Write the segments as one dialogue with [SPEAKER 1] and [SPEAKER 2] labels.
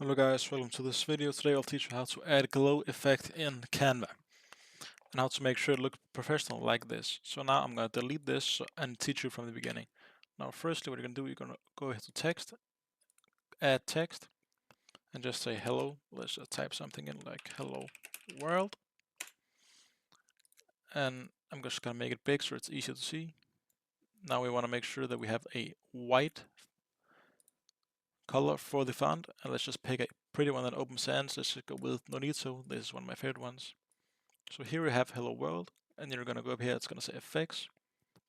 [SPEAKER 1] Hello guys, welcome to this video. Today I'll teach you how to add glow effect in Canva and how to make sure it looks professional like this. So now I'm going to delete this and teach you from the beginning. Now firstly what you're going to do, you're going to go ahead to text, add text, and just say hello. Let's just type something in like hello world. And I'm just going to make it big so it's easier to see. Now we want to make sure that we have a white color for the font, and let's just pick a pretty one that opens sans. Let's just go with Nonito. This is one of my favorite ones. So here we have hello world, and you're gonna go up here, it's gonna say effects,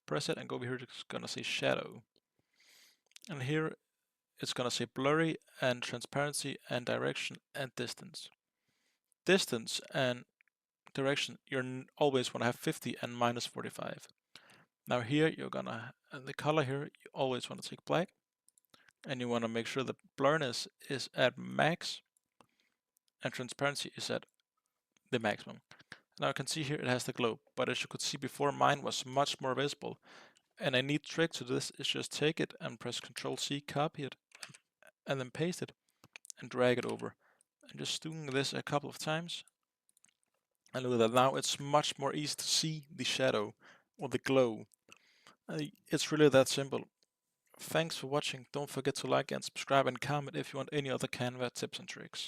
[SPEAKER 1] press it, and go over here, it's gonna say shadow. And here it's gonna say blurry and transparency and direction and distance. Distance and direction, you're always wanna have 50 and minus 45. Now here you're gonna, the color here, you always wanna take black, and you wanna make sure the blurriness is at max and transparency is at the maximum. Now you can see here it has the glow, but as you could see before, mine was much more visible. And a neat trick to this is just take it and press Ctrl C, copy it, and then paste it and drag it over. And just doing this a couple of times, and look at that, now it's much more easy to see the shadow or the glow. It's really that simple. Thanks for watching. Don't forget to like and subscribe and comment if you want any other Canva tips and tricks.